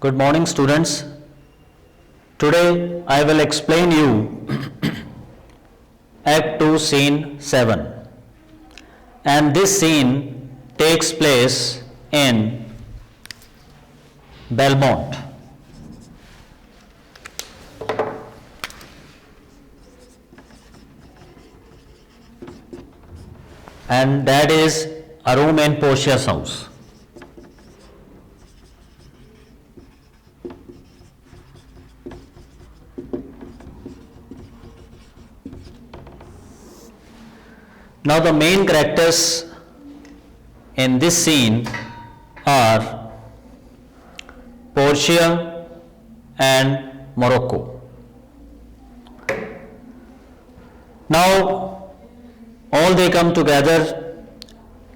Good morning, students. Today I will explain you Act 2 Scene 7, and this scene takes place in Belmont. And that is a room in Portia's house. Now the main characters in this scene are Portia and Morocco. Now all they come together,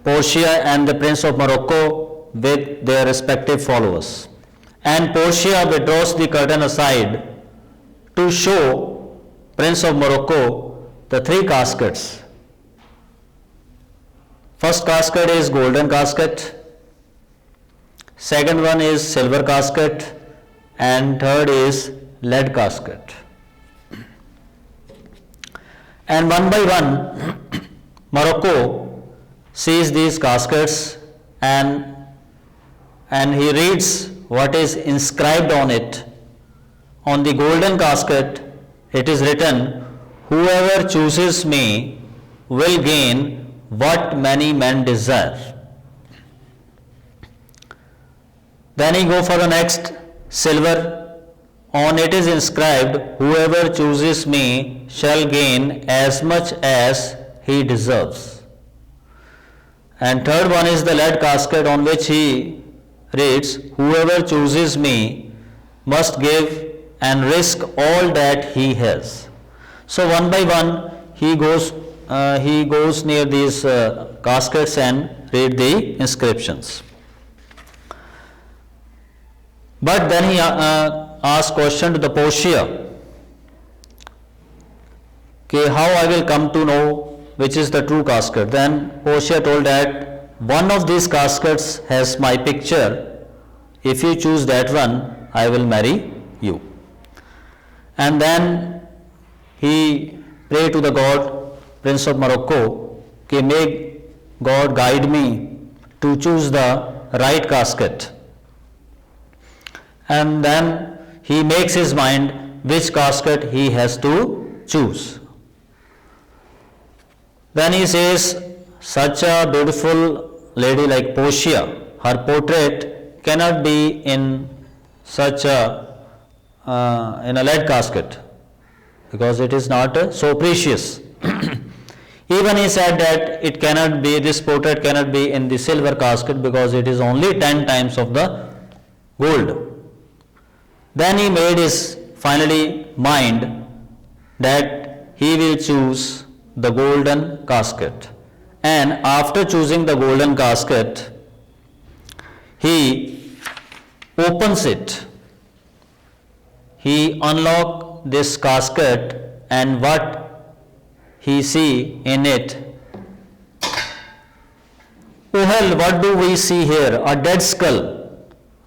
Portia and the Prince of Morocco with their respective followers. And Portia withdraws the curtain aside to show Prince of Morocco the three caskets. First casket is golden casket, second one is silver casket, and third is lead casket. And one by one, Morocco sees these caskets and he reads what is inscribed on it. On the golden casket, it is written, "Whoever chooses me will gain what many men desire." Then he go for the next silver. On it is inscribed, "Whoever chooses me shall gain as much as he deserves." And third one is the lead casket, on which he reads, "Whoever chooses me must give and risk all that he has." So one by one he goes near these caskets and read the inscriptions. But then he asks question to the Portia, okay, how I will come to know which is the true casket. Then Portia told that one of these caskets has my picture. If you choose that one, I will marry you. And then he prayed to the God, Prince of Morocco, कि may God guide me to choose the right casket. And then he makes his mind which casket he has to choose. Then he says, such a beautiful lady like Portia, her portrait cannot be in such in a lead casket, because it is not so precious. Even he said that it cannot be, this portrait cannot be in the silver casket, because it is only 10 times of the gold. Then he made his finally mind that he will choose the golden casket. And after choosing the golden casket, he opens it. He unlocks this casket, and what he see in it. Oh hell, what do we see here? A dead skull,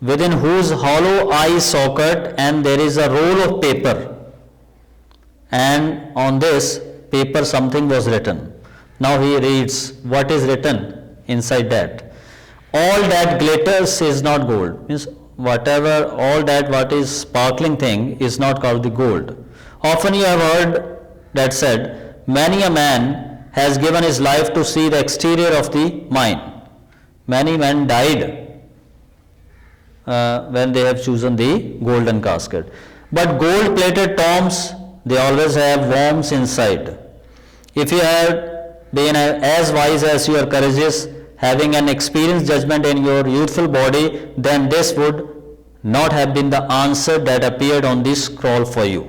within whose hollow eye socket, and there is a roll of paper. And on this paper something was written. Now he reads what is written inside that. All that glitters is not gold. Means whatever, all that what is sparkling thing is not called the gold. Often you have heard that said, many a man has given his life to see the exterior of the mine. Many men died when they have chosen the golden casket. But gold-plated tombs, they always have worms inside. If you have been as wise as you are courageous, having an experienced judgment in your youthful body, then this would not have been the answer that appeared on this scroll for you.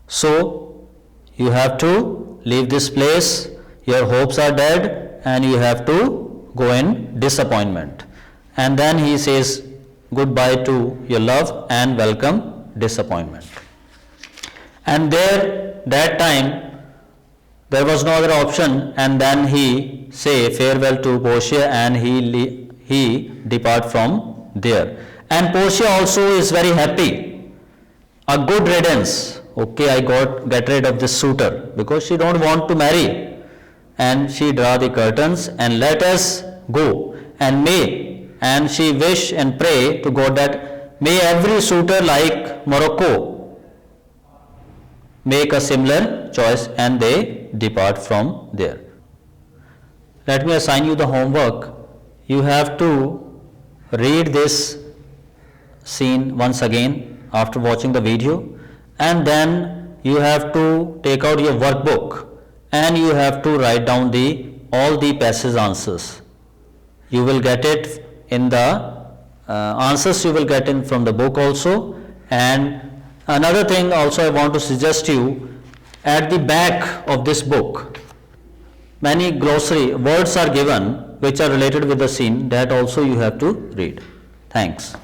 So you have to leave this place, your hopes are dead, and you have to go in disappointment. And then he says goodbye to your love and welcome disappointment. And there, that time, there was no other option, and then he say farewell to Portia, and he depart from there. And Portia also is very happy. A good riddance. Okay, I get rid of this suitor because she don't want to marry. And she draw the curtains and let us go. And she wish and pray to God that may every suitor like Morocco make a similar choice, and they depart from there. Let me assign you the homework. You have to read this scene once again after watching the video, and then you have to take out your workbook and you have to write down all the passage answers. You will get it in the answers you will get in from the book also. And another thing also I want to suggest you, at the back of this book many glossary words are given which are related with the scene, that also you have to read. Thanks.